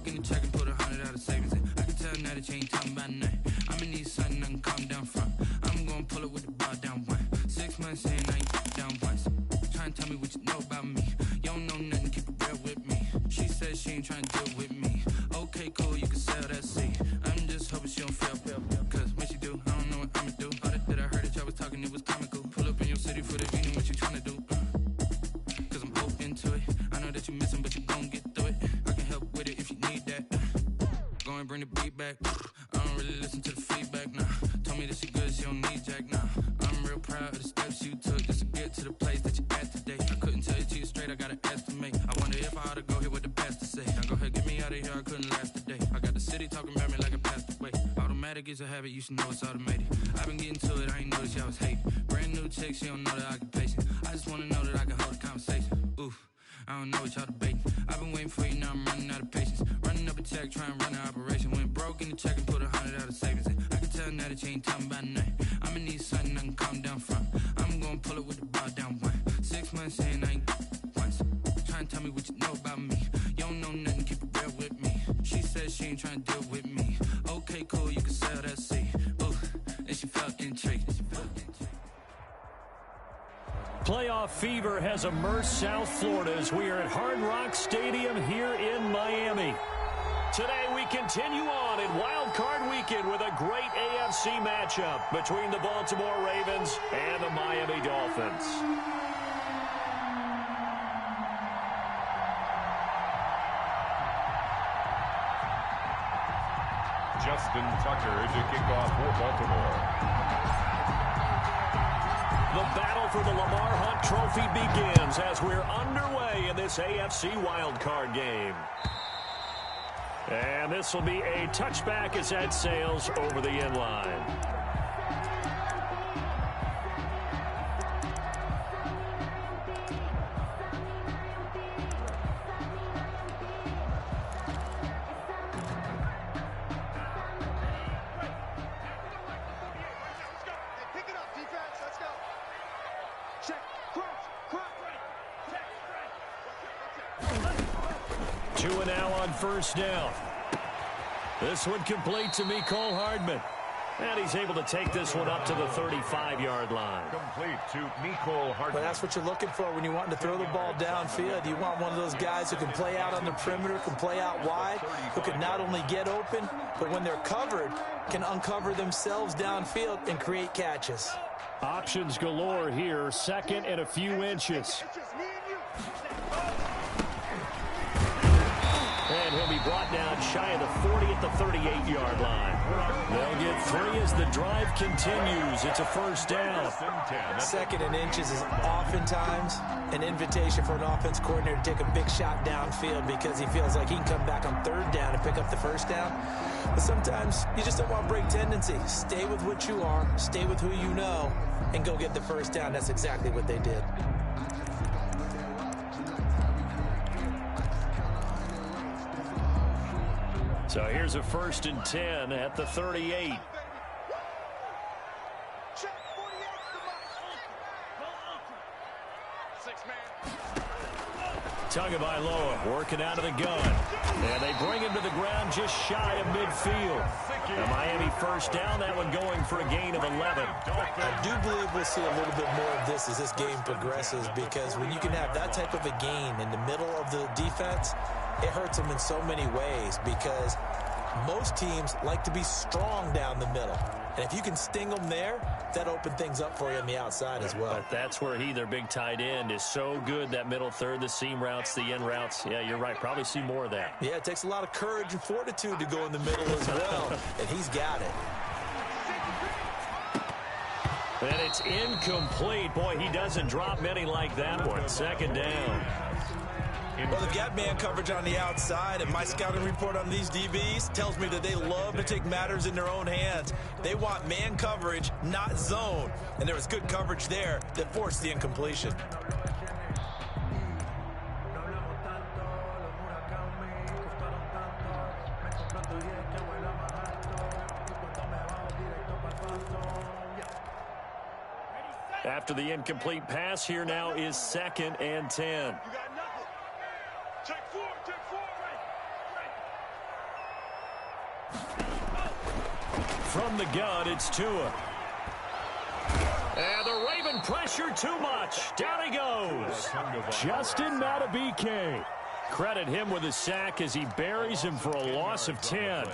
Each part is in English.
in the check and put 100 out of savings in. I can tell now that you ain't talking about nothing. I'ma need something I can calm down from. I'm gonna pull it with the bar down one. 6 months in, I ain't down once. Trying to tell me what you know about me. You don't know nothing, keep it real with me. She said she ain't trying to deal with me. Okay, cool, you can sell that seat. I'm just hoping she don't fail. Cause when she do, I don't know what I'ma do. All that I heard that y'all was talking, it was comical. Pull up in your city for the meeting, what you trying to do? Cause I'm open to it. I know that you missing, but you gon' get through it. I can help with it if you need that. Go and bring the beat back. I don't really listen to the feedback, nah. Told me that she good, she don't need jack, nah. I'm real proud of the steps you took just to get to the place that you at today. I couldn't tell you to you straight, I gotta estimate. I wonder if I ought to go here with the best to say. Now go ahead, get me out of here, I couldn't last a day. I got the city talking about me like I passed away. Automatic is a habit, you should know it's automated. I've been getting to it, I ain't noticed y'all was hating. Brand new chick, she don't know the occupation. I just wanna know that I can hold a conversation. Oof, I don't know what y'all debating. I've been waiting for you, now I'm running out of patience. Running up a check, trying to run an operation. Went broke in the check and put 100 out of savings in. I can tell now that you ain't talking about nothing. I'ma need something I can calm down from. I'm gonna pull it with the bar down one. 6 months in, I ain't once. Trying to tell me what you know about me. You don't know nothing, keep it real with me. She said she ain't trying to deal with me. Okay, cool, you can sell that seat. Ooh, and she felt intrigued. Playoff fever has immersed South Florida as we are at Hard Rock Stadium here in Miami. Today we continue on in Wild Card Weekend with a great AFC matchup between the Baltimore Ravens and the Miami Dolphins. Justin Tucker to kick off for Baltimore. The battle for the Lamar Hunt Trophy begins as we're underway in this AFC wildcard game. And this will be a touchback as that sails over the end line. Two and now on first down. This one complete to Mecole Hardman. And he's able to take this one up to the 35-yard line. Complete to Mecole Hardman. Well, that's what you're looking for when you want to throw the ball downfield. You want one of those guys who can play out on the perimeter, can play out wide, who can not only get open, but when they're covered, can uncover themselves downfield and create catches. Options galore here, second and a few inches. And he'll be brought down shy of the 40 at the 38-yard line. They'll get three as the drive continues. It's a first down. Second and inches is oftentimes an invitation for an offense coordinator to take a big shot downfield because he feels like he can come back on third down and pick up the first down. But sometimes you just don't want to break tendency. Stay with what you are, stay with who you know, and go get the first down. That's exactly what they did. So here's a 1st and 10 at the 38. Tagovailoa working out of the gun. And they bring him to the ground just shy of midfield. A Miami first down, that one going for a gain of 11. I do believe we'll see a little bit more of this as this game progresses, because when you can have that type of a gain in the middle of the defense, it hurts them in so many ways, because most teams like to be strong down the middle. And if you can sting them there, that opens things up for you on the outside as well. But that's where their big tight end, is so good, that middle third, the seam routes, the end routes. Yeah, you're right. Probably see more of that. Yeah, it takes a lot of courage and fortitude to go in the middle as well, and he's got it. And it's incomplete. Boy, he doesn't drop many like that one. Second down. Well, they've got man coverage on the outside, and my scouting report on these DBs tells me that they love to take matters in their own hands. They want man coverage, not zone. And there was good coverage there that forced the incompletion. After the incomplete pass, here now is 2nd and 10. From the gun, it's Tua. And the Raven pressure too much. Down he goes. Justin Madubuike. Credit him with a sack as he buries him for a loss of 10.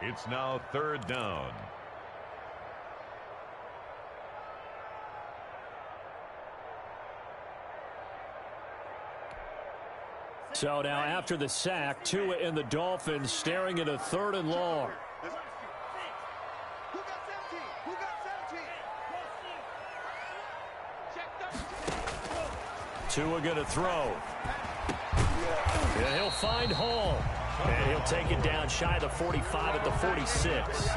It's now 3rd down. So now after the sack, Tua and the Dolphins staring at a 3rd and long. Tua going to throw. And he'll find Hall. And he'll take it down shy of the 45 at the 46.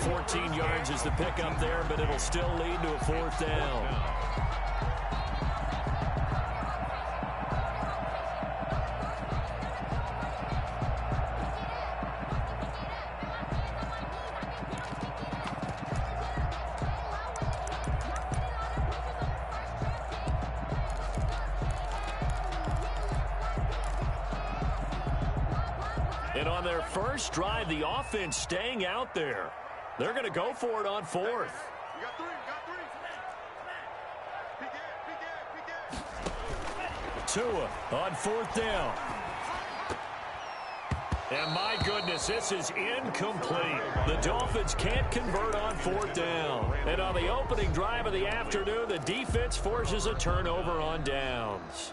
14 yards is the pickup there, but it'll still lead to a 4th down. And on their first drive, the offense staying out there. They're going to go for it on 4th. Tua on 4th down. And my goodness, this is incomplete. The Dolphins can't convert on 4th down. And on the opening drive of the afternoon, the defense forces a turnover on downs.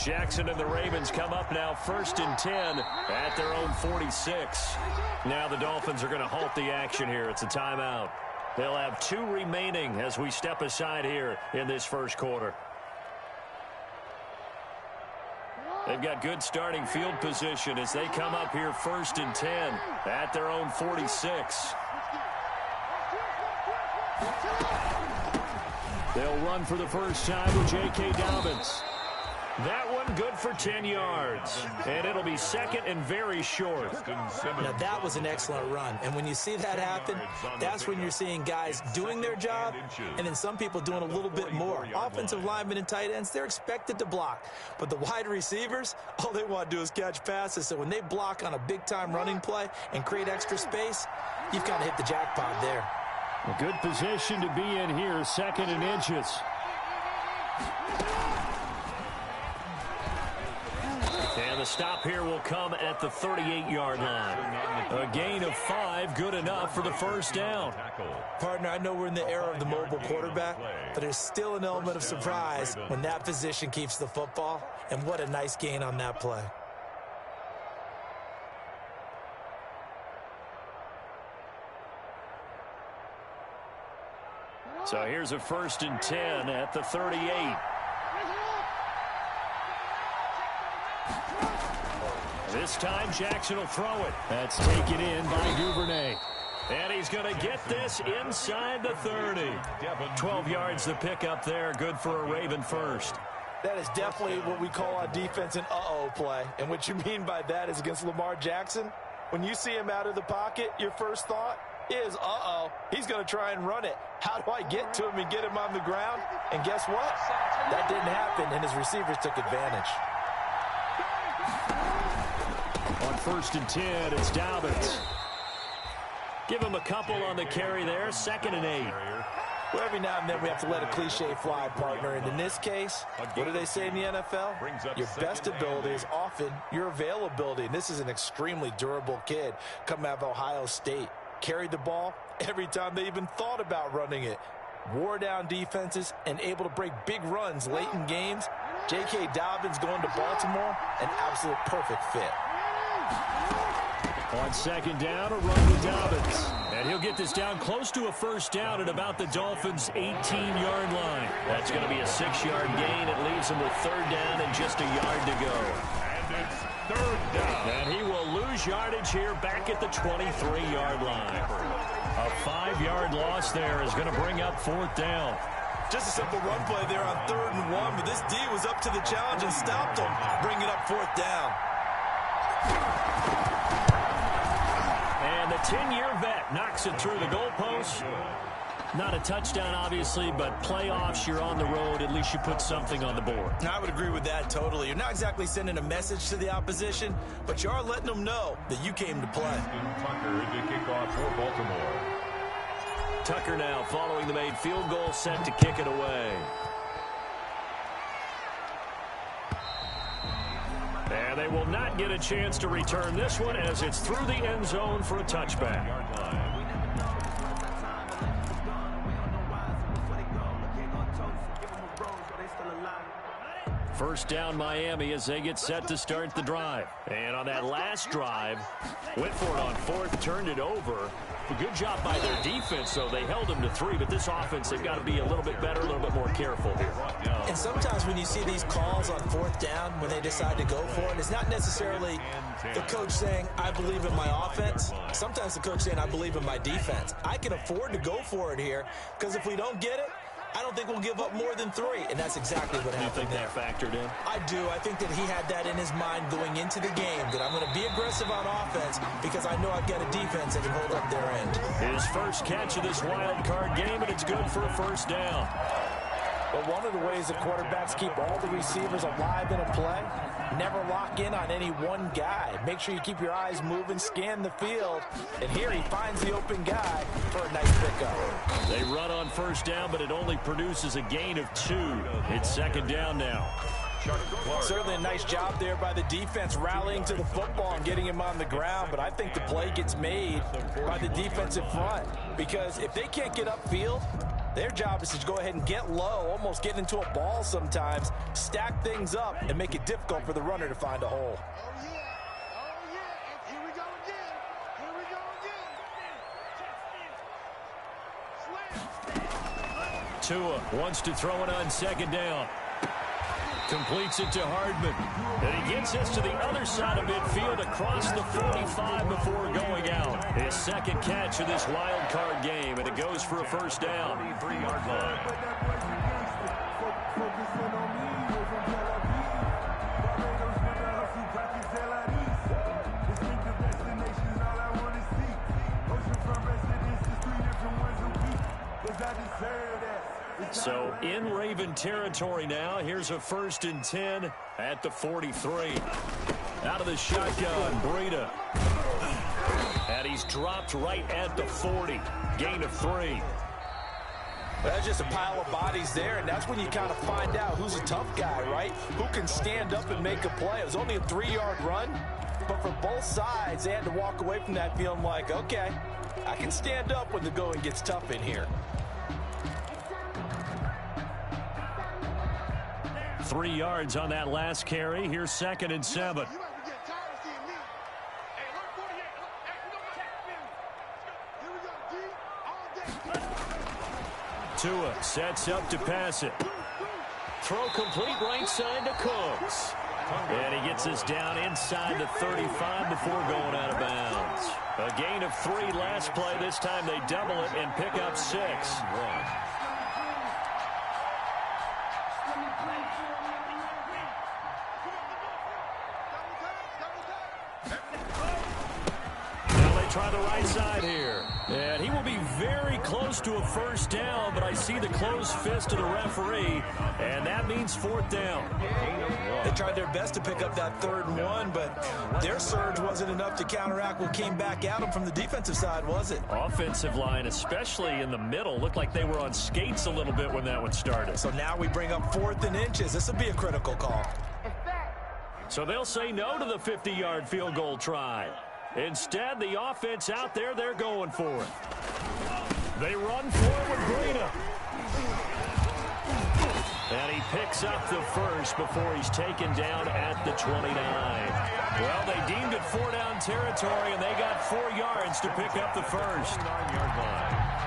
Jackson and the Ravens come up now 1st and 10 at their own 46. Now the Dolphins are going to halt the action here. It's a timeout. They'll have 2 remaining as we step aside here in this first quarter. They've got good starting field position as they come up here 1st and 10 at their own 46. They'll run for the first time with J.K. Dobbins. That one good for 10 yards. And it'll be 2nd and very short. Now, that was an excellent run. And when you see that happen, that's when you're seeing guys doing their job and then some people doing a little bit more. Offensive linemen and tight ends, they're expected to block. But the wide receivers, all they want to do is catch passes. So when they block on a big-time running play and create extra space, you've kind of hit the jackpot there. A good position to be in here, 2nd and inches. And the stop here will come at the 38-yard line. A gain of 5, good enough for the first down. Partner, I know we're in the era of the mobile quarterback, but there's still an element of surprise when that position keeps the football. And what a nice gain on that play. So here's a 1st and 10 at the 38. This time Jackson will throw it. That's taken in by Duvernay. And he's going to get this inside the 30. 12 yards the pickup there. Good for a Raven first. That is definitely what we call on defense an uh-oh play. And what you mean by that is against Lamar Jackson, when you see him out of the pocket, your first thought is, uh-oh, he's going to try and run it. How do I get to him and get him on the ground? And guess what? That didn't happen, and his receivers took advantage. On 1st and 10, it's Dobbins. Give him a couple on the carry there, 2nd and 8. Well, every now and then we have to let a cliche fly, partner. And in this case, what do they say in the NFL? Your best ability is often your availability. And this is an extremely durable kid coming out of Ohio State. Carried the ball every time they even thought about running it. Wore down defenses and able to break big runs late in games. J.K. Dobbins going to Baltimore, an absolute perfect fit. On 2nd down, a run with Dobbins. And he'll get this down close to a first down at about the Dolphins' 18-yard line. That's going to be a 6-yard gain. It leaves him with 3rd down and just a yard to go. And it's 3rd down. And he will lose yardage here back at the 23-yard line. A 5-yard loss there is going to bring up 4th down. Just a simple run play there on 3rd and 1, but this D was up to the challenge and stopped him, bringing up 4th down. And the 10-year vet knocks it through the goalpost. Not a touchdown, obviously, but playoffs, you're on the road. At least you put something on the board. I would agree with that totally. You're not exactly sending a message to the opposition, but you are letting them know that you came to play. Tucker to kick off for Baltimore. Tucker now following the made field goal, set to kick it away. And they will not get a chance to return this one as it's through the end zone for a touchback. First down Miami as they get set to start the drive. And on that last drive, went for it on fourth, turned it over. A good job by their defense, though. They held them to 3, but this offense, they've got to be a little bit better, a little bit more careful here. And sometimes when you see these calls on fourth down, when they decide to go for it, it's not necessarily the coach saying, I believe in my offense. Sometimes the coach saying, I believe in my defense. I can afford to go for it here, because if we don't get it, I don't think we'll give up more than 3, and that's exactly what happened there. You think that factored in? I do. I think that he had that in his mind going into the game, that I'm going to be aggressive on offense because I know I've got a defense that can hold up their end. His first catch of this wild card game, and it's good for a first down. But one of the ways that quarterbacks keep all the receivers alive in a play, never lock in on any one guy. Make sure you keep your eyes moving, scan the field. And here he finds the open guy for a nice pickup. They run on first down, but it only produces a gain of 2. It's second down now. Certainly a nice job there by the defense rallying to the football and getting him on the ground, but I think the play gets made by the defensive front because if they can't get upfield, their job is to go ahead and get low, almost get into a ball sometimes, stack things up, and make it difficult for the runner to find a hole. Tua wants to throw it on second down. Completes it to Hardman. And he gets us to the other side of midfield across the 45 before going out. His second catch of this wild card game, and it goes for a first down. 3-yard line. So in Raven territory now. Here's a 1st and 10 at the 43. Out of the shotgun, Breida. And he's dropped right at the 40. Gain of 3. That's just a pile of bodies there, and that's when you kind of find out who's a tough guy, right? Who can stand up and make a play. It was only a 3-yard run, but for both sides, they had to walk away from that feeling like, okay, I can stand up when the going gets tough in here. 3 yards on that last carry. Here's 2nd and 7. Tua sets up to pass it. Throw complete right side to Cooks. And he gets us down inside the 35 before going out of bounds. A gain of 3 last play. This time they double it and pick up 6. Try the right side here. And he will be very close to a first down, but I see the closed fist of the referee, and that means 4th down. They tried their best to pick up that 3rd and 1, but their surge wasn't enough to counteract what came back at them from the defensive side, was it? Offensive line, especially in the middle, looked like they were on skates a little bit when that one started. So now we bring up 4th and inches. This will be a critical call. So they'll say no to the 50-yard field goal try. Instead, the offense out there, they're going for it. They run for it with Breida. And he picks up the first before he's taken down at the 29. Well, they deemed it 4-down territory, and they got 4 yards to pick up the first. 9-yard line.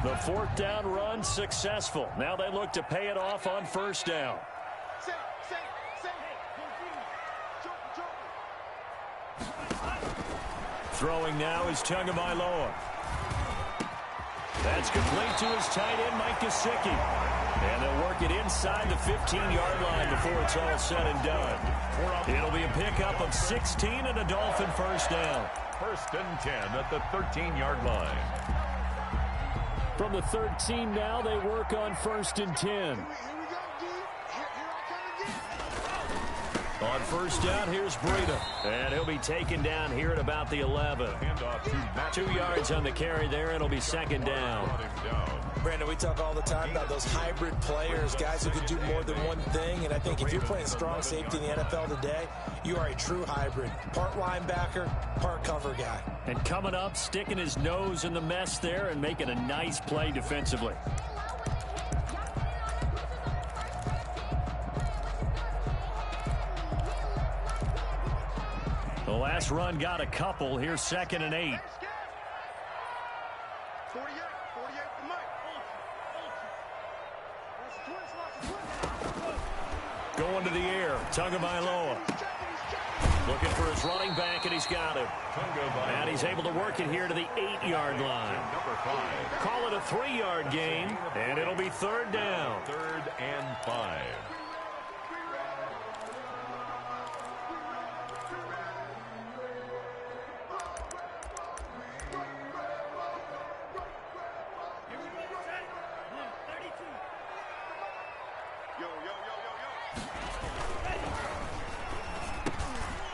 The 4th down run successful. Now they look to pay it off on first down. Throwing now is Tagovailoa. That's complete to his tight end, Mike Gesicki. And they'll work it inside the 15-yard line before it's all said and done. It'll be a pickup of 16 and a Dolphin first down. 1st and 10 at the 13-yard line. From the 13 now, they work on 1st and 10. On first down, here's Breida. And he'll be taken down here at about the 11. 2 yards on the carry there. It'll be 2nd down. Brandon, we talk all the time about those hybrid players, guys who can do more than one thing. And I think if you're playing strong safety in the NFL today, you are a true hybrid. Part linebacker, part cover guy. And coming up, sticking his nose in the mess there and making a nice play defensively. The last run got a couple. Here's 2nd and 8. Going to the air. Tagovailoa. Looking for his running back, and he's got him. And he's able to work it here to the 8-yard line. Call it a 3-yard gain, and it'll be 3rd down. 3rd and 5.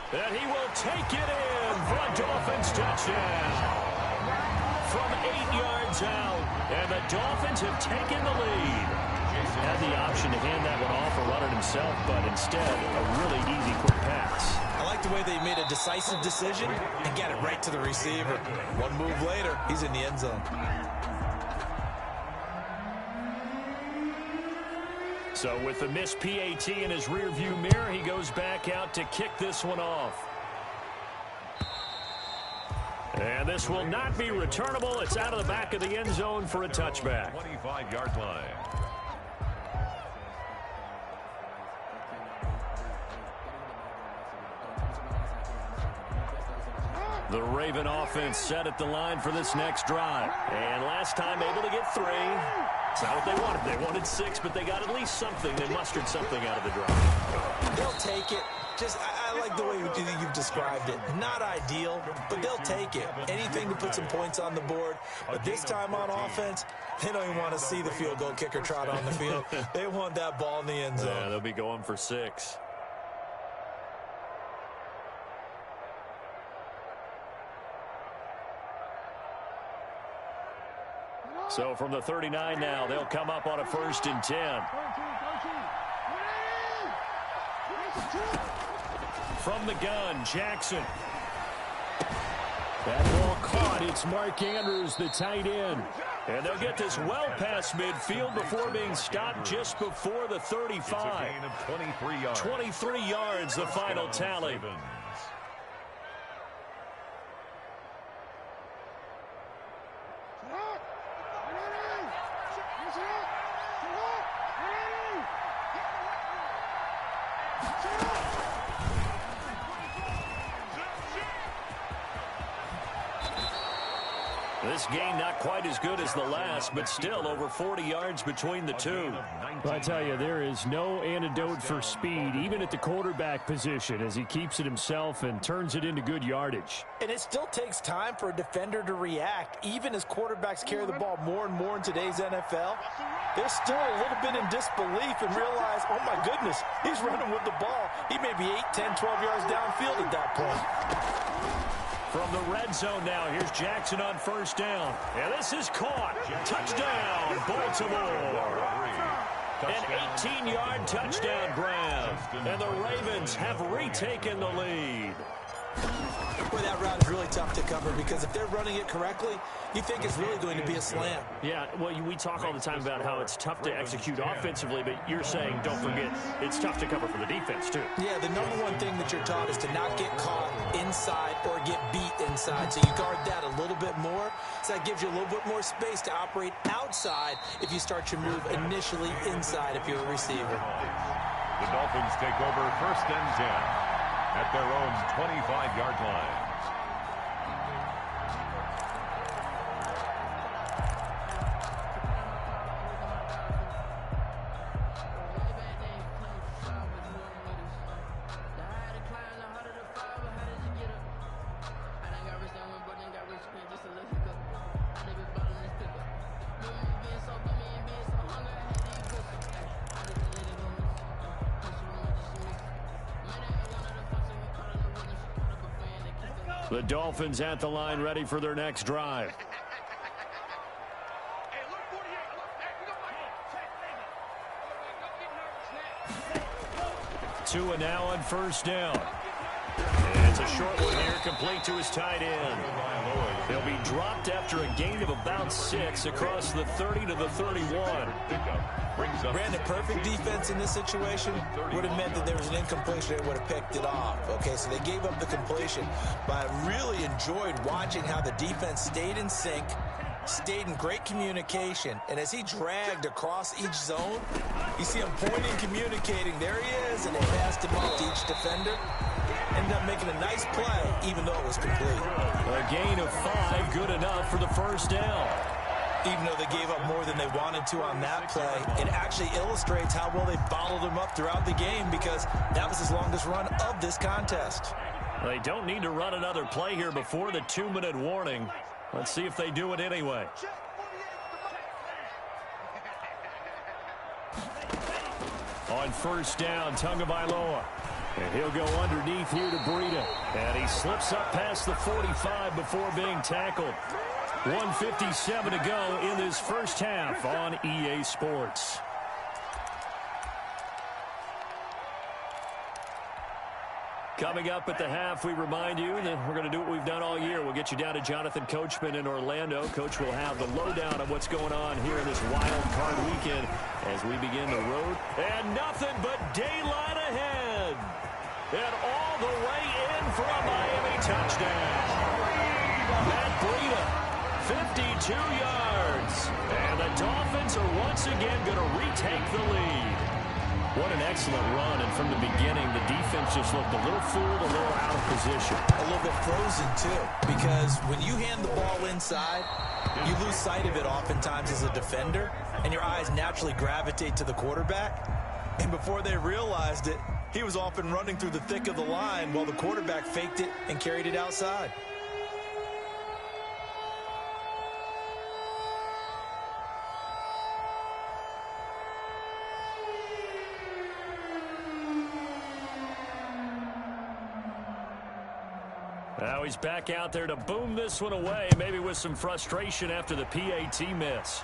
And he will take it in for a Dolphins touchdown. From 8 yards out, and the Dolphins have taken the lead. Had the option to hand that one off or run it himself, but instead, a really easy quick pass. I like the way they made a decisive decision and got it right to the receiver. One move later, he's in the end zone. So with the missed PAT in his rearview mirror, he goes back out to kick this one off. And this will not be returnable. It's out of the back of the end zone for a touchback. 25-yard line. The Raven offense set at the line for this next drive. And last time able to get 3. It's not what they wanted. They wanted 6, but they got at least something. They mustered something out of the drive. They'll take it. Just, I like the way you've described it. Not ideal, but they'll take it. Anything to put some points on the board. But this time on offense, they don't even want to see the field goal kicker trot on the field. They want that ball in the end zone. Yeah, they'll be going for 6. So from the 39 now, they'll come up on a 1st and 10. From the gun, Jackson. That ball caught. It's Mark Andrews, the tight end. And they'll get this well past midfield before being stopped just before the 35. It's a gain of 23 yards. 23 yards, the final tally. This game not quite as good as the last, but still over 40 yards between the two. Well, I tell you, there is no antidote for speed, even at the quarterback position, as he keeps it himself and turns it into good yardage. And it still takes time for a defender to react, even as quarterbacks carry the ball more and more in today's NFL. They're still a little bit in disbelief and realize, oh my goodness, he's running with the ball. He may be 8, 10, 12 yards downfield at that point. From the red zone now, here's Jackson on 1st down. And this is caught. Touchdown, Baltimore. An 18-yard touchdown grab. And the Ravens have retaken the lead. Boy, that route is really tough to cover because if they're running it correctly, you think it's really going to be a slant. Yeah, well, we talk all the time about how it's tough to execute offensively, but you're saying, don't forget, it's tough to cover for the defense, too. Yeah, the number one thing that you're taught is to not get caught inside or get beat inside. So you guard that a little bit more. So that gives you a little bit more space to operate outside if you start your move initially inside if you're a receiver. The Dolphins take over 1st and 10 at their own 25-yard line. The Dolphins at the line ready for their next drive. 2 and now on first down. And it's a short one here, complete to his tight end. He'll be dropped after a gain of about 6 across the 30 to the 31. Brandon, perfect defense in this situation would have meant that there was an incompletion. They would have picked it off. Okay, so they gave up the completion. But I really enjoyed watching how the defense stayed in sync, stayed in great communication. And as he dragged across each zone, you see him pointing, communicating. There he is, and they passed him off to each defender. Ended up making a nice play, even though it was complete. A gain of 5, good enough for the first down. Even though they gave up more than they wanted to on that play, it actually illustrates how well they bottled him up throughout the game, because that was his longest run of this contest. They don't need to run another play here before the 2-minute warning. Let's see if they do it anyway. On first down, Tagovailoa. And he'll go underneath here to Breida. And he slips up past the 45 before being tackled. 1:57 to go in this first half on EA Sports. Coming up at the half, we remind you that we're going to do what we've done all year. We'll get you down to Jonathan Coachman in Orlando. Coach will have the lowdown of what's going on here in this wild card weekend as we begin the road. And nothing but daylight ahead. And all the way in for a Miami touchdown. Matt Breida, 52 yards. And the Dolphins are once again going to retake the lead. What an excellent run, and from the beginning, the defense just looked a little fooled, a little out of position. A little bit frozen, too, because when you hand the ball inside, you lose sight of it oftentimes as a defender, and your eyes naturally gravitate to the quarterback. And before they realized it, he was off and running through the thick of the line while the quarterback faked it and carried it outside. Now he's back out there to boom this one away, maybe with some frustration after the PAT miss.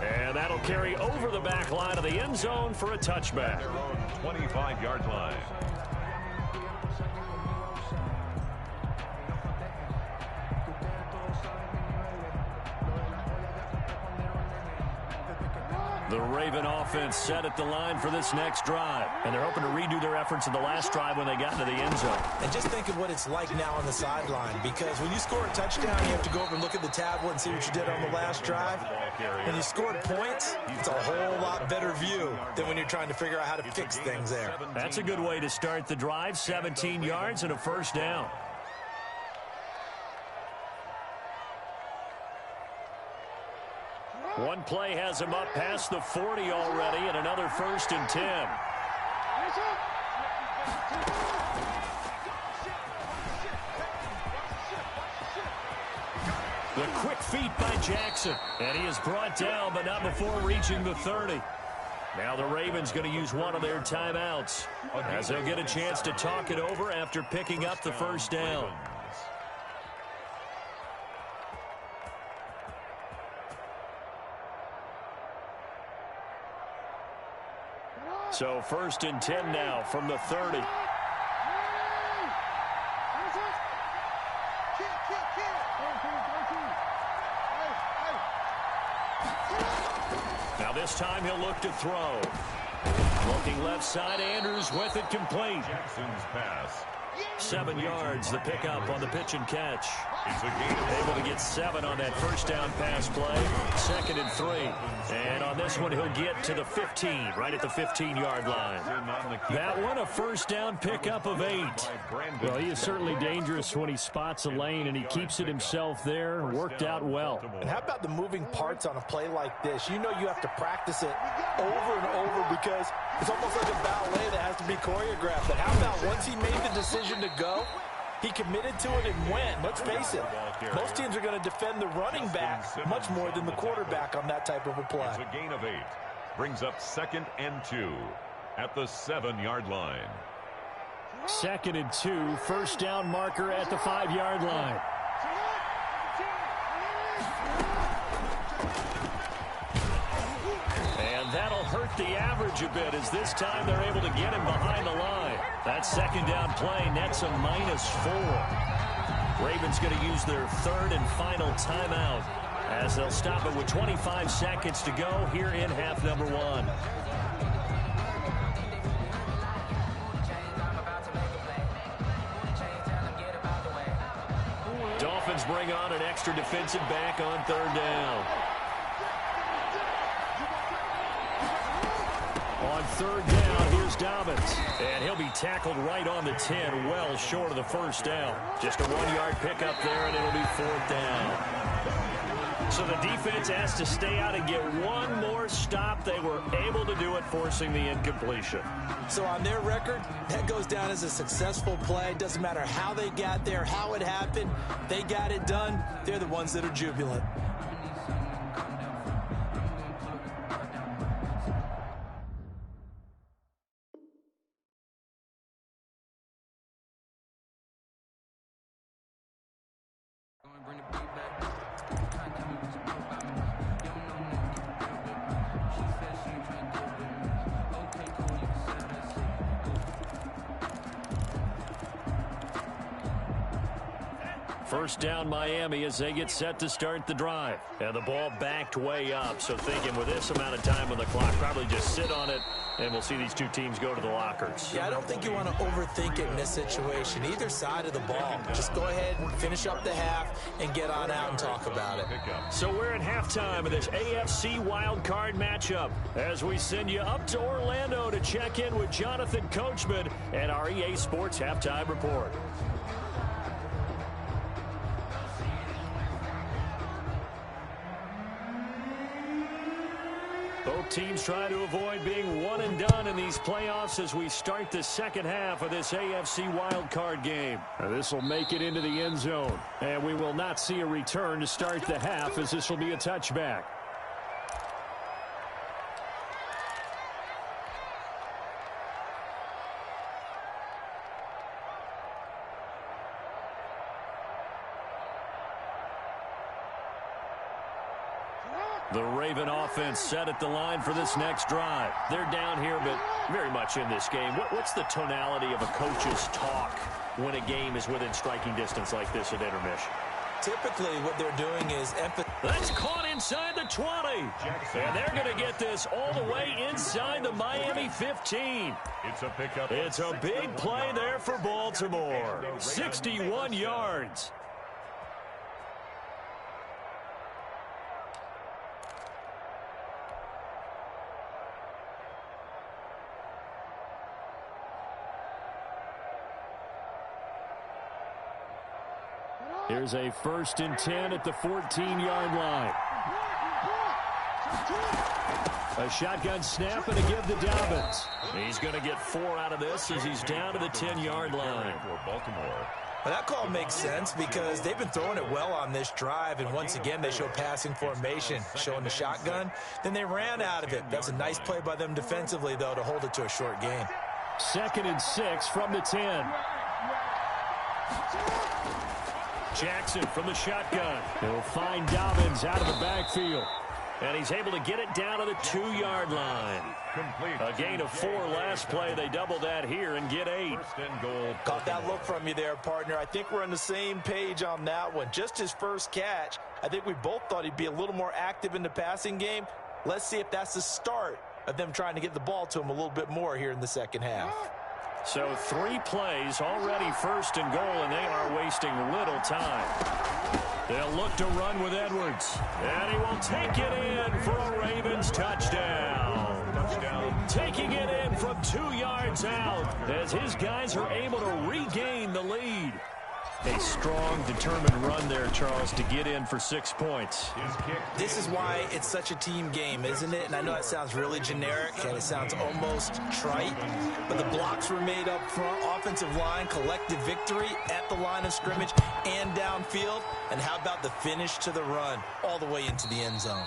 And that'll carry over the back line of the end zone for a touchback. Their own 25-yard line. The Raven offense set at the line for this next drive. And they're hoping to redo their efforts in the last drive when they got into the end zone. And just think of what it's like now on the sideline, because when you score a touchdown, you have to go over and look at the tablet and see what you did on the last drive. When you scored points, it's a whole lot better view than when you're trying to figure out how to fix things there. That's a good way to start the drive. 17 yards and a first down. One play has him up past the 40 already, and another 1st and 10. The quick feet by Jackson, and he is brought down, but not before reaching the 30. Now the Ravens going to use one of their timeouts, as they'll get a chance to talk it over after picking up the first down. So 1st and 10 now from the 30. Now this time he'll look to throw. Looking left side, Andrews with it complete. Jackson's pass. 7 yards, the pickup on the pitch and catch. It's a gain of Able to get 7 on that first down pass play. 2nd and 3. And on this one, he'll get to the 15, right at the 15-yard line. That one, a first down pickup of 8. Well, he is certainly dangerous when he spots a lane, and he keeps it himself there. Worked out well. And how about the moving parts on a play like this? You know you have to practice it over and over, because it's almost like a ballet that has to be choreographed. But how about once he made the decision to go, he committed to it and went. Let's face it, most teams are going to defend the running back much more than the quarterback on that type of a play. It's a gain of 8. Brings up 2nd and 2 at the 7-yard line. 2nd and 2, first down marker at the 5-yard line. And that'll hurt the average a bit as this time they're able to get him behind the line. That second down play nets a -4. Ravens going to use their 3rd and final timeout as they'll stop it with 25 seconds to go here in half number 1. Dolphins bring on an extra defensive back on 3rd down. On 3rd down, here's Dobbins. And he'll be tackled right on the 10, well short of the first down. Just a 1-yard pickup there, and it'll be 4th down. So the defense has to stay out and get one more stop. They were able to do it, forcing the incompletion. So on their record, that goes down as a successful play. Doesn't matter how they got there, how it happened. They got it done. They're the ones that are jubilant. First down Miami as they get set to start the drive. And the ball backed way up. So thinking with this amount of time on the clock, probably just sit on it, and we'll see these two teams go to the lockers. Yeah, I don't think you want to overthink it in this situation. Either side of the ball. Just go ahead and finish up the half and get on out and talk about it. So we're at halftime of this AFC wildcard matchup as we send you up to Orlando to check in with Jonathan Coachman and our EA Sports Halftime Report. Both teams try to avoid being one and done in these playoffs as we start the second half of this AFC wildcard game. This will make it into the end zone, and we will not see a return to start the half as this will be a touchback. The Raven offense set at the line for this next drive. They're down here, but very much in this game. What's the tonality of a coach's talk when a game is within striking distance like this at intermission? Typically, what they're doing is That's caught inside the 20. And they're going to get this all the way inside the Miami 15. It's a pickup. It's a big play there for Baltimore. 61 yards. Here's a 1st and 10 at the 14-yard line. A shotgun snap and a give to Dobbins. He's going to get 4 out of this as he's down to the 10-yard line. For Baltimore. Well, that call makes sense because they've been throwing it well on this drive, and once again they show passing formation, showing the shotgun. Then they ran out of it. That's a nice play by them defensively, though, to hold it to a short game. 2nd and 6 from the 10. Jackson from the shotgun. He'll find Dobbins out of the backfield. And he's able to get it down to the 2-yard line. Complete. A gain of 4 last play. They double that here and get 8. 1st and goal. Caught that look from you there, partner. I think we're on the same page on that one. Just his first catch. I think we both thought he'd be a little more active in the passing game. Let's see if that's the start of them trying to get the ball to him a little bit more here in the second half. So 3 plays, already 1st and goal, and they are wasting little time. They'll look to run with Edwards. And he will take it in for a Ravens touchdown. Taking it in from 2 yards out as his guys are able to regain the lead. A strong, determined run there, Charles, to get in for 6 points. This is why it's such a team game, isn't it? And I know that sounds really generic, and it sounds almost trite, but the blocks were made up front, offensive line, collective victory at the line of scrimmage and downfield. And how about the finish to the run all the way into the end zone?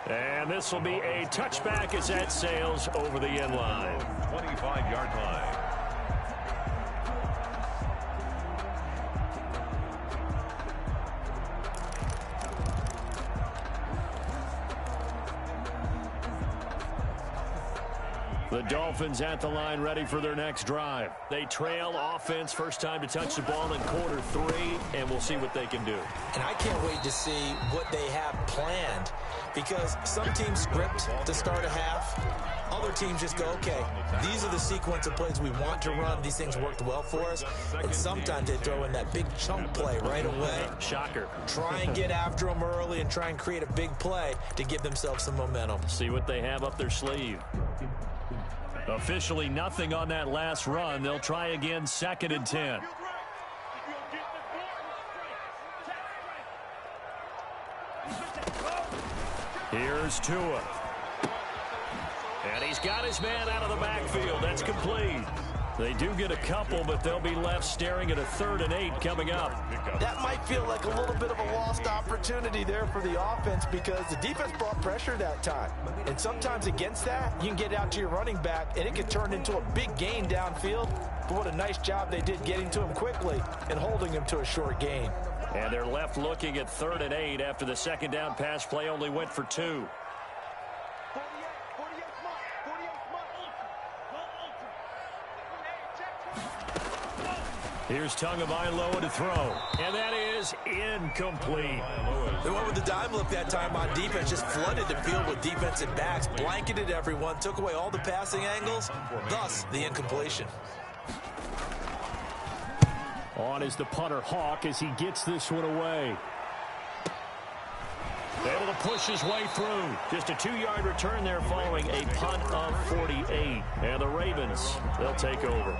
And this will be a touchback as that sails over the end line. 25-yard line. The Dolphins at the line ready for their next drive. They trail offense, first time to touch the ball in quarter 3, and we'll see what they can do. And I can't wait to see what they have planned, because some teams script to start a half. Other teams just go, okay, these are the sequence of plays we want to run. These things worked well for us. And sometimes they throw in that big chunk play right away. Shocker. Try and get after them early and try and create a big play to give themselves some momentum. See what they have up their sleeve. Officially nothing on that last run. They'll try again, 2nd and 10. Here's Tua. And he's got his man out of the backfield. That's complete. They do get a couple, but they'll be left staring at a 3rd and 8 coming up. That might feel like a little bit of a lost opportunity there for the offense, because the defense brought pressure that time. And sometimes against that, you can get out to your running back, and it can turn into a big gain downfield. But what a nice job they did getting to him quickly and holding him to a short gain. And they're left looking at 3rd and 8 after the 2nd down pass play only went for 2. Here's Tagovailoa to throw, and that is incomplete. They went with the dime look that time on defense, just flooded the field with defensive backs, blanketed everyone, took away all the passing angles, thus the incompletion. On is the punter, Hawk, as he gets this one away. Able to push his way through. Just a 2-yard return there following a punt of 48. And the Ravens, they'll take over.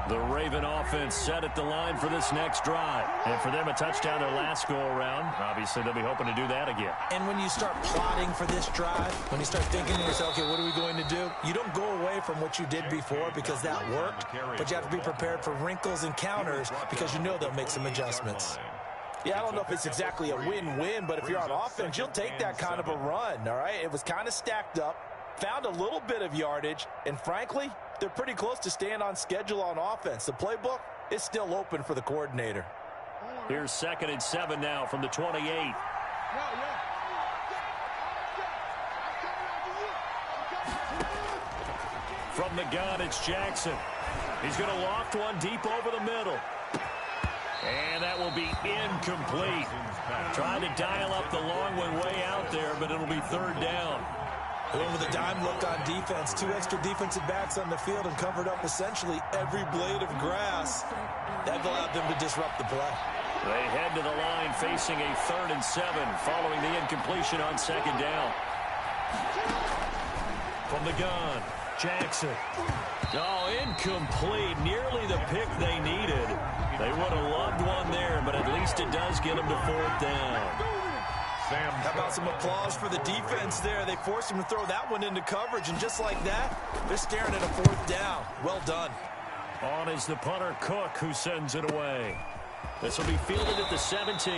The Raven offense set at the line for this next drive. And for them, a touchdown their last go-around. Obviously, they'll be hoping to do that again. And when you start plotting for this drive, when you start thinking to yourself, okay, what are we going to do? You don't go away from what you did before because that worked, but you have to be prepared for wrinkles and counters because you know they'll make some adjustments. Yeah, I don't know if it's exactly a win-win, but if you're on offense, you'll take that kind of a run, all right? It was kind of stacked up, found a little bit of yardage, and frankly, they're pretty close to staying on schedule on offense. The playbook is still open for the coordinator. Here's 2nd and 7 now from the 28. From the gun, it's Jackson. He's going to loft one deep over the middle. And that will be incomplete. Trying to dial up the long one way out there, but it'll be 3rd down. Went with a dime look on defense. 2 extra defensive backs on the field and covered up essentially every blade of grass. That allowed them to disrupt the play. They head to the line facing a 3rd and 7 following the incompletion on 2nd down. From the gun, Jackson. Oh, incomplete. Nearly the pick they needed. They would have loved one there, but at least it does get them to 4th down. How about some applause for the defense there? They forced him to throw that one into coverage, and just like that, they're staring at a 4th down. Well done. On is the punter, Cook, who sends it away. This will be fielded at the 17.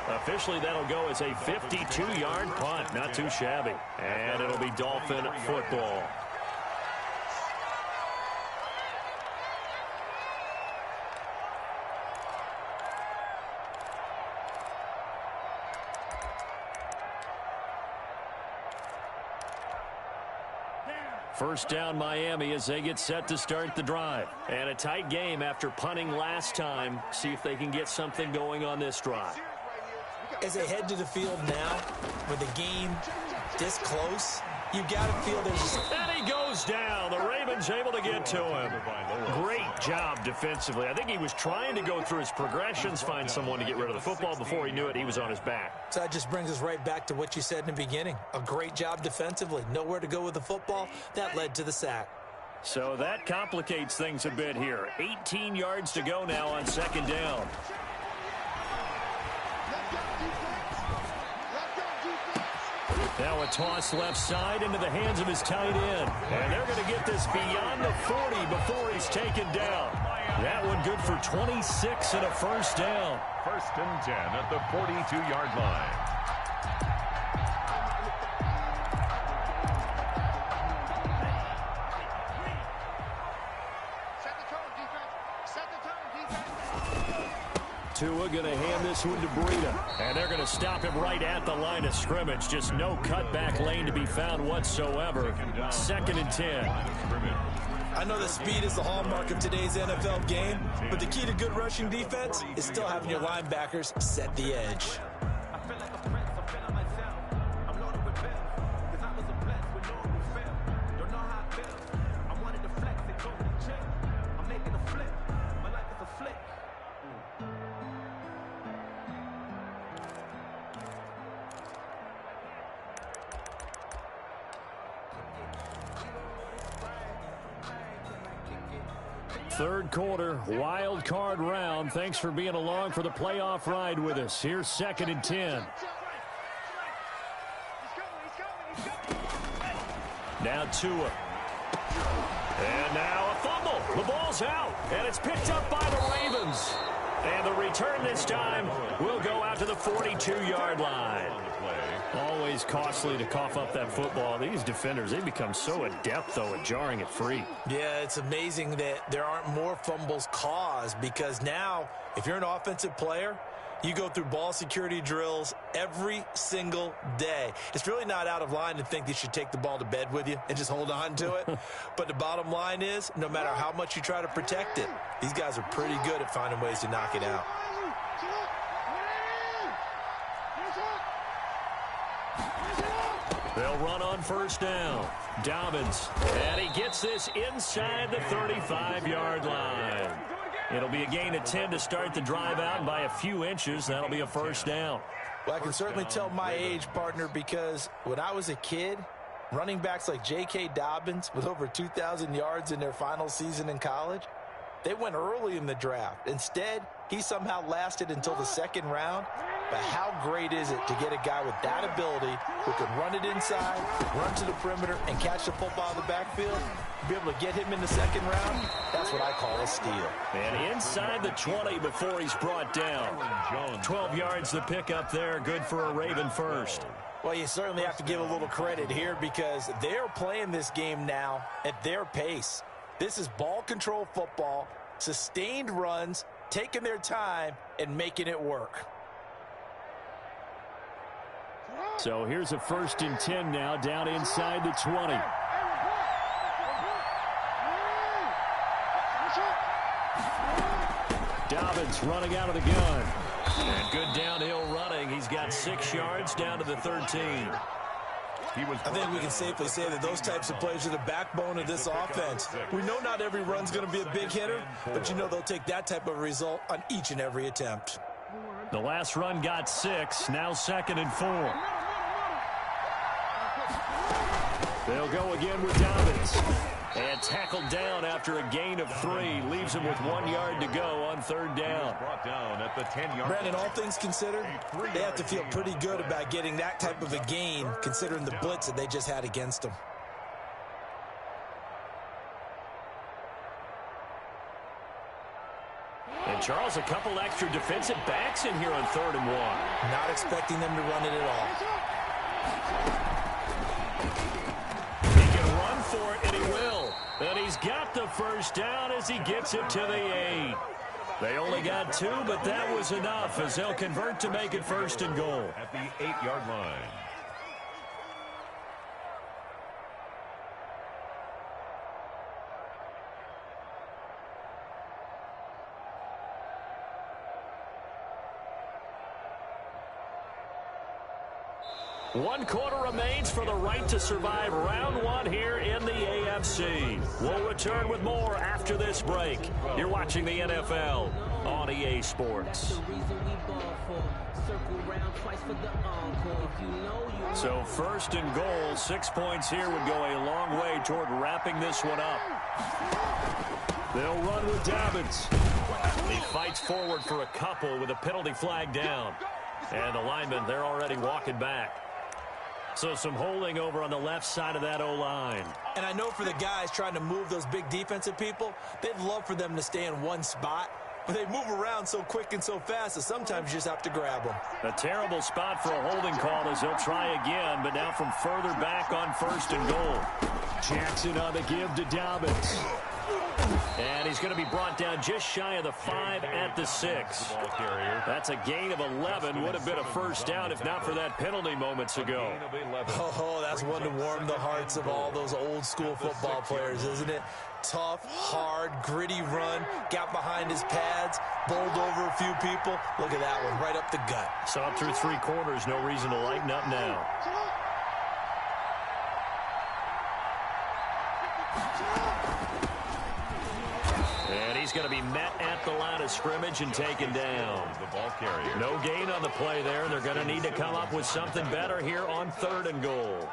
Officially, that'll go as a 52-yard punt. Not too shabby. And it'll be Dolphin football. First down, Miami, as they get set to start the drive. And a tight game after punting last time. See if they can get something going on this drive. As they head to the field now, with the game this close, you got to feel there's... And he goes down. The Ravens able to get to him. Great job defensively. I think he was trying to go through his progressions, find someone to get rid of the football. Before he knew it, he was on his back. So that just brings us right back to what you said in the beginning. A great job defensively. Nowhere to go with the football. That led to the sack. So that complicates things a bit here. 18 yards to go now on 2nd down. Now a toss left side into the hands of his tight end. And they're going to get this beyond the 40 before he's taken down. That one good for 26 and a 1st down. 1st and 10 at the 42-yard line. Tua going to hand this one to Breida. And they're going to stop him right at the line of scrimmage. Just no cutback lane to be found whatsoever. 2nd and 10. I know that speed is the hallmark of today's NFL game, but the key to good rushing defense is still having your linebackers set the edge. Third quarter, wild card round. Thanks for being along for the playoff ride with us. Here's 2nd and 10. Now Tua. And now a fumble. The ball's out, and it's picked up by the Ravens. And the return this time will go out to the 42-yard line. Always costly to cough up that football. These defenders, they become so adept, though, at jarring it free. Yeah, it's amazing that there aren't more fumbles caused, because now, if you're an offensive player, you go through ball security drills every single day. It's really not out of line to think you should take the ball to bed with you and just hold on to it. But the bottom line is, no matter how much you try to protect it, these guys are pretty good at finding ways to knock it out. They'll run on first down. Dobbins, and he gets this inside the 35-yard line. It'll be a gain of 10 to start the drive out. By a few inches, that'll be a first down. Well, I can certainly tell my age, partner, because when I was a kid, running backs like J.K. Dobbins with over 2,000 yards in their final season in college, they went early in the draft. Instead, he somehow lasted until the 2nd round. But how great is it to get a guy with that ability who can run it inside, run to the perimeter, and catch the football in the backfield? Be able to get him in the 2nd round, that's what I call a steal. And inside the 20 before he's brought down. 12 yards to pick up there, good for a Raven first. Well, you certainly have to give a little credit here, because they're playing this game now at their pace. This is ball control football, sustained runs, taking their time, and making it work. So here's a 1st and 10 now, down inside the 20. Dobbins running out of the gun. And good downhill running. He's got 6 yards down to the 13. I think we can safely say that those types of plays are the backbone of this offense. We know not every run's going to be a big hitter, but you know they'll take that type of result on each and every attempt. The last run got 6, now 2nd and 4. They'll go again with Dobbins. And tackled down after a gain of 3. Leaves him with 1 yard to go on 3rd down. Brought down at the 10-yard. Brandon, all things considered, they have to feel pretty good about getting that type of a gain, considering the blitz that they just had against them. And Charles, a couple extra defensive backs in here on 3rd and 1. Not expecting them to run it at all. For it, and he will. And he's got the first down as he gets it to the 8. They only got 2, but that was enough as they'll convert to make it 1st and goal. At the 8-yard line. One quarter remains for the right to survive round 1 here in the AFC. We'll return with more after this break. You're watching the NFL on EA Sports. So 1st and goal, 6 points here would go a long way toward wrapping this one up. They'll run with Dobbins. He fights forward for a couple with a penalty flag down. And the linemen, they're already walking back. So some holding over on the left side of that O-line. And I know for the guys trying to move those big defensive people, they'd love for them to stay in one spot. But they move around so quick and so fast that sometimes you just have to grab them. A terrible spot for a holding call as they'll try again, but now from further back on 1st and goal. Jackson on the give to Dobbins. And he's going to be brought down just shy of the 5 at the 6. That's a gain of 11. Would have been a first down if not for that penalty moments ago. Oh, that's one to warm the hearts of all those old school football players, isn't it? Tough, hard, gritty run, got behind his pads, bowled over a few people. Look at that one, right up the gut. Saw it through 3 quarters, no reason to lighten up now. And he's going to be met at the line of scrimmage and taken down. No gain on the play there. They're going to need to come up with something better here on 3rd and goal.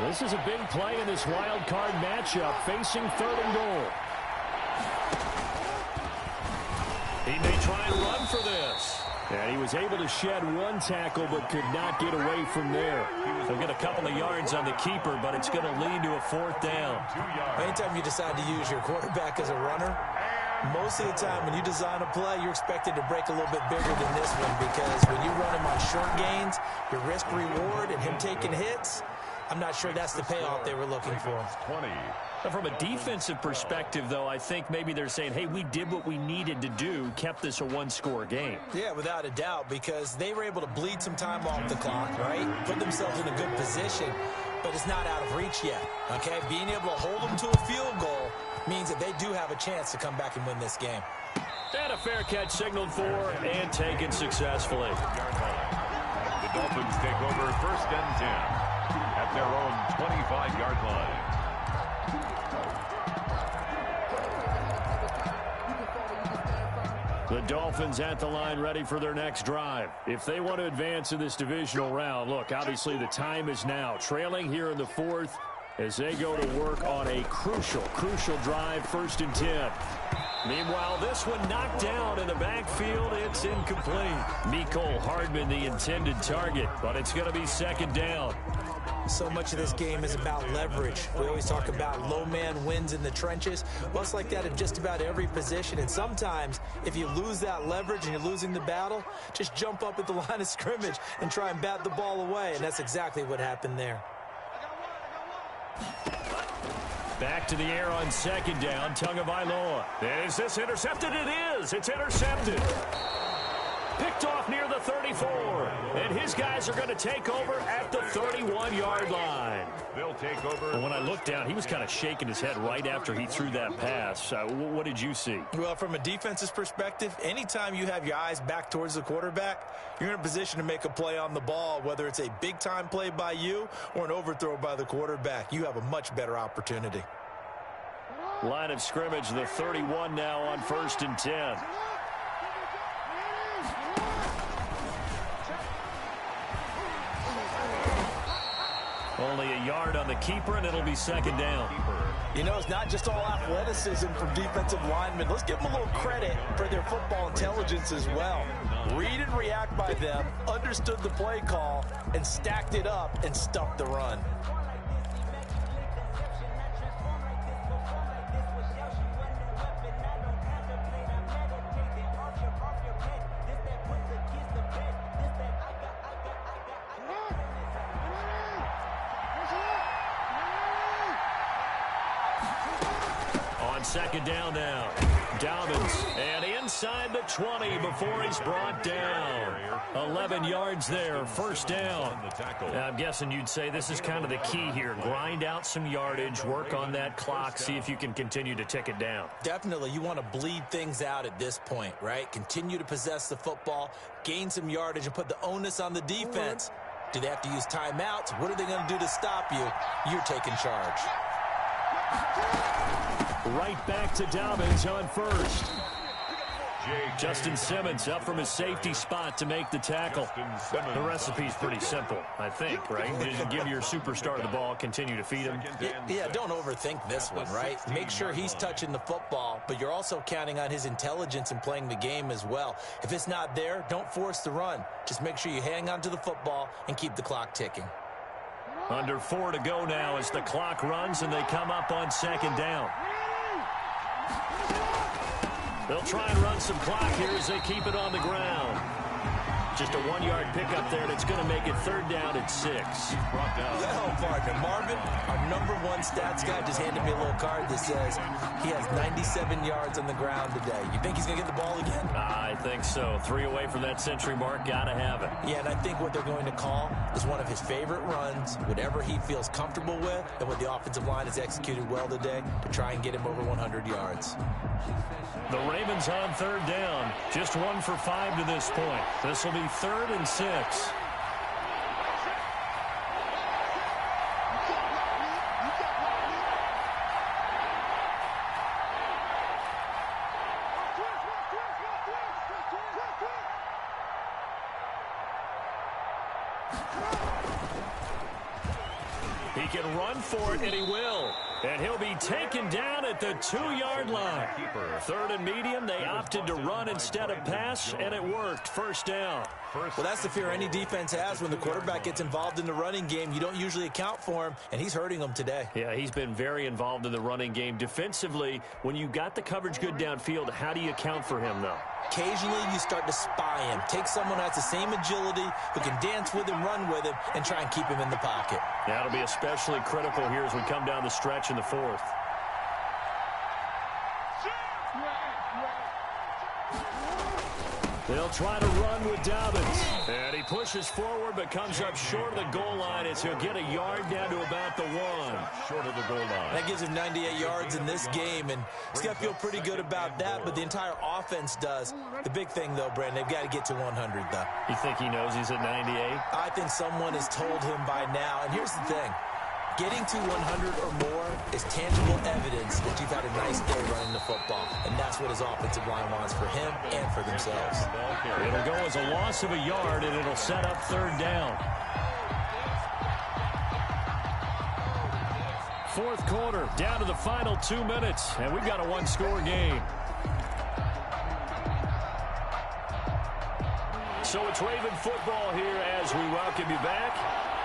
This is a big play in this wild card matchup, facing 3rd and goal. He may try and run for this. And he was able to shed 1 tackle but could not get away from there. He'll get a couple of yards on the keeper, but it's going to lead to a 4th down. Anytime you decide to use your quarterback as a runner, most of the time when you design a play, you're expected to break a little bit bigger than this one, because when you run him on short gains, your risk-reward and him taking hits, I'm not sure that's the payoff they were looking for. 20. From a defensive perspective, though, I think maybe they're saying, hey, we did what we needed to do, kept this a 1-score game. Yeah, without a doubt, because they were able to bleed some time off the clock, right? Put themselves in a good position, but it's not out of reach yet, okay? Being able to hold them to a field goal means that they do have a chance to come back and win this game. And a fair catch signaled for and taken successfully. The Dolphins take over 1st and 10. At their own 25-yard line. The Dolphins at the line ready for their next drive. If they want to advance in this divisional round, look, obviously the time is now. Trailing here in the 4th as they go to work on a crucial drive, 1st and 10. Meanwhile, this one knocked down in the backfield. It's incomplete. Mecole Hardman, the intended target, but it's going to be 2nd down. So much of this game is about leverage. We always talk about low man wins in the trenches. Well, it's like that in just about every position. And sometimes, if you lose that leverage and you're losing the battle, just jump up at the line of scrimmage and try and bat the ball away. And that's exactly what happened there. Back to the air on 2nd down, Tagovailoa. Is this intercepted? It is. It's intercepted. Picked off near the 34. And his guys are going to take over at the 31-yard line. They'll take over. And when I looked down, he was kind of shaking his head right after he threw that pass. What did you see? Well, from a defense's perspective, anytime you have your eyes back towards the quarterback, you're in a position to make a play on the ball, whether it's a big-time play by you or an overthrow by the quarterback. You have a much better opportunity. Line of scrimmage, the 31 now on 1st and 10. Only a yard on the keeper, and it'll be 2nd down. You know, it's not just all athleticism from defensive linemen. Let's give them a little credit for their football intelligence as well. Read and react by them, understood the play call, and stacked it up and stuffed the run. On 2nd down now, Dobbins, and inside the 20 before he's brought down. 11 yards there, 1st down. Now, I'm guessing you'd say this is kind of the key here. Grind out some yardage, work on that clock, see if you can continue to tick it down. Definitely, you want to bleed things out at this point, right? Continue to possess the football, gain some yardage, and put the onus on the defense. Do they have to use timeouts? What are they going to do to stop you? You're taking charge. Right back to Dobbins on 1st. Justin Simmons up from his safety spot to make the tackle. The recipe's pretty simple, I think, right? Just give your superstar the ball, continue to feed him. Yeah, don't overthink this one, right? Make sure he's touching the football, but you're also counting on his intelligence in playing the game as well. If it's not there, don't force the run. Just make sure you hang on to the football and keep the clock ticking. Under 4 to go now as the clock runs and they come up on second down. They'll try and run some clock here as they keep it on the ground. Just a 1-yard pickup there, and it's going to make it 3rd down at 6. Well, partner, Marvin, our #1 stats guy, just handed me a little card that says he has 97 yards on the ground today. You think he's going to get the ball again? I think so. 3 away from that century mark. Got to have it. Yeah, and I think what they're going to call is one of his favorite runs, whatever he feels comfortable with, and what the offensive line has executed well today to try and get him over 100 yards. The Ravens on 3rd down. Just 1 for 5 to this point. This will be 3rd and 6. He can run for it, and he will. And he'll be taken down at the 2-yard line. 3rd and medium. They opted to run instead of pass, and it worked. 1st down. Well, that's the fear any defense has when the quarterback gets involved in the running game. You don't usually account for him, and he's hurting them today. Yeah, he's been very involved in the running game. Defensively, when you got the coverage good downfield, how do you account for him, though? Occasionally, you start to spy him. Take someone who has the same agility, who can dance with him, run with him, and try and keep him in the pocket. That'll be especially critical here as we come down the stretch in the 4th. They'll try to run with Dobbins. And he pushes forward but comes up short of the goal line as he'll get a yard down to about the 1. Short of the goal line. That gives him 98 yards in this game, and he's got to feel pretty good about that, but the entire offense does. The big thing, though, Brandon, they've got to get to 100, though. You think he knows he's at 98? I think someone has told him by now, and here's the thing. Getting to 100 or more is tangible evidence that you've had a nice day running the football, and that's what his offensive line wants for him and for themselves. It'll go as a loss of a yard, and it'll set up 3rd down. 4th quarter, down to the final 2 minutes, and we've got a 1-score game. So it's Raven football here as we welcome you back.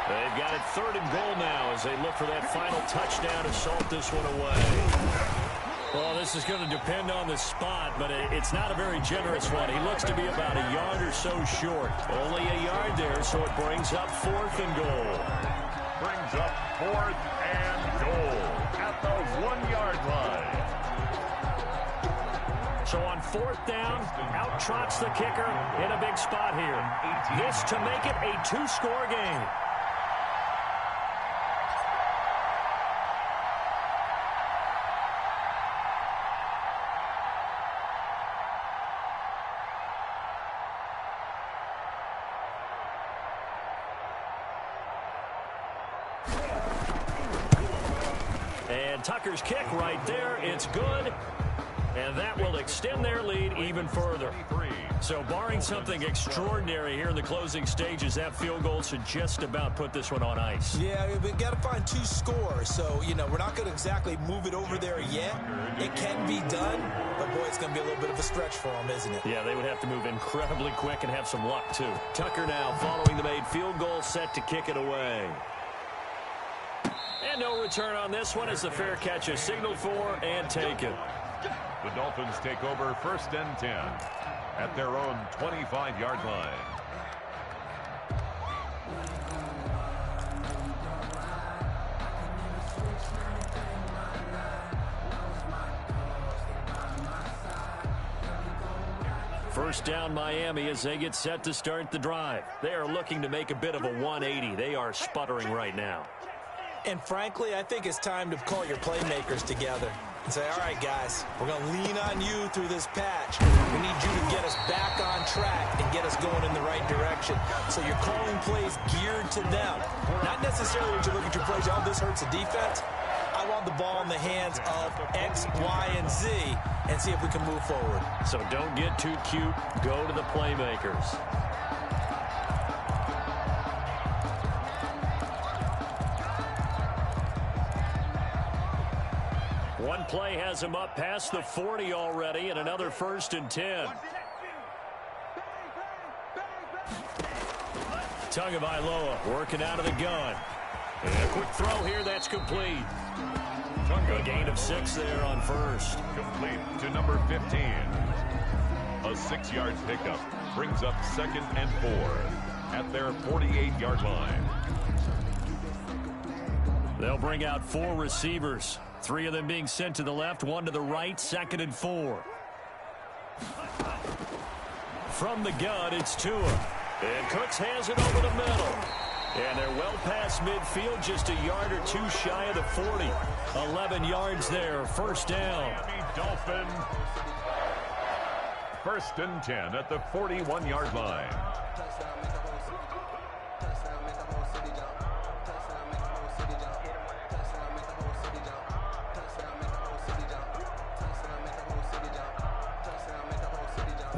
They've got it 3rd and goal now as they look for that final touchdown to salt this one away. Well, this is going to depend on the spot, but it's not a very generous one. He looks to be about a yard or so short. Only a yard there, so it brings up 4th and goal. Brings up 4th and goal at the 1-yard line. So on 4th down, out trots the kicker in a big spot here. This to make it a 2-score game. And Tucker's kick right there. It's good. And that will extend their lead even further. So barring something extraordinary here in the closing stages, that field goal should just about put this one on ice. Yeah, we've got to find 2 scores. So, you know, we're not going to exactly move it over there yet. It can be done, but, boy, it's going to be a little bit of a stretch for them, isn't it? Yeah, they would have to move incredibly quick and have some luck, too. Tucker now following the made field goal, set to kick it away. And no return on this one as the fair catch is signaled for and taken. The Dolphins take over 1st and 10 at their own 25-yard line. First down Miami as they get set to start the drive. They are looking to make a bit of a 180. They are sputtering right now. And frankly, I think it's time to call your playmakers together and say, all right, guys, we're going to lean on you through this patch. We need you to get us back on track and get us going in the right direction. So you're calling plays geared to them. Not necessarily that you look at your plays, oh, this hurts the defense. I want the ball in the hands of X, Y, and Z and see if we can move forward. So don't get too cute. Go to the playmakers. One play has him up past the 40 already, and another 1st and 10. Tagovailoa working out of the gun. And a quick throw here, that's complete. A gain of 6 there on first. Complete to number 15. A 6-yard pickup brings up 2nd and 4 at their 48-yard line. They'll bring out 4 receivers. 3 of them being sent to the left, 1 to the right, 2nd and 4. From the gun, it's Tua. And Cooks has it over the middle. And they're well past midfield, just a yard or 2 shy of the 40. 11 yards there, 1st down. Miami Dolphin. 1st and 10 at the 41-yard line.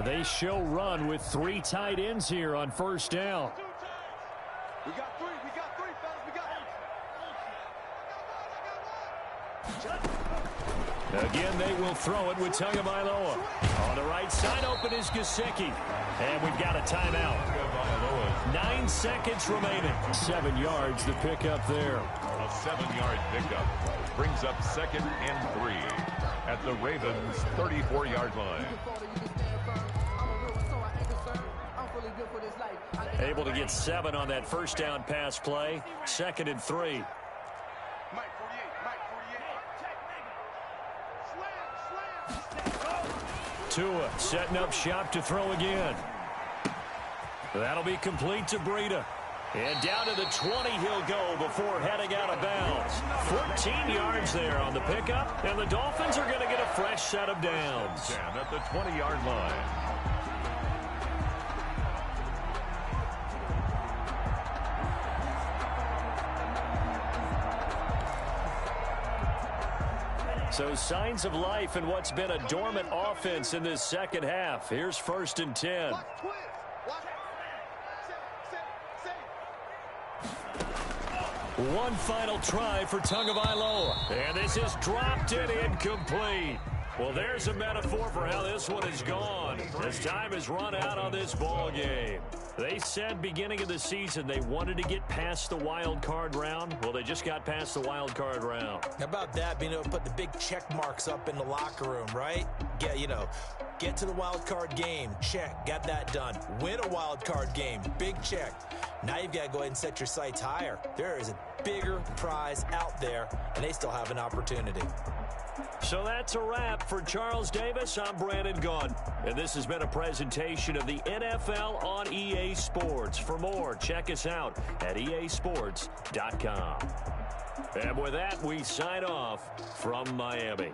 They show run with 3 tight ends here on 1st down. We got 3, fellas, we got 8. Again, they will throw it with Tagovailoa. On the right side, open is Gesicki. And we've got a timeout. 9 seconds remaining. 7 yards to pick up there. A 7-yard pickup brings up 2nd and 3 at the Ravens' 34-yard line. Able to get 7 on that 1st down pass play. 2nd and 3. Tua setting up shop to throw again. That'll be complete to Breida. And down to the 20 he'll go before heading out of bounds. 14 yards there on the pickup, and the Dolphins are going to get a fresh set of downs. 10 at the 20-yard line. So signs of life in what's been a dormant offense in this 2nd half. Here's 1st and 10. One final try for Tagovailoa. And this is dropped and incomplete. Well, there's a metaphor for how this one is gone. As time has run out on this ball game. They said beginning of the season they wanted to get past the wild card round. Well, they just got past the wild card round. How about that, being able to put the big check marks up in the locker room, right? Get to the wild card game. Check. Got that done. Win a wild card game. Big check. Now you've got to go ahead and set your sights higher. There is a bigger prize out there, and they still have an opportunity. So that's a wrap for Charles Davis. I'm Brandon Gaudin, and this has been a presentation of the NFL on EA Sports. For more, check us out at easports.com. And with that, we sign off from Miami.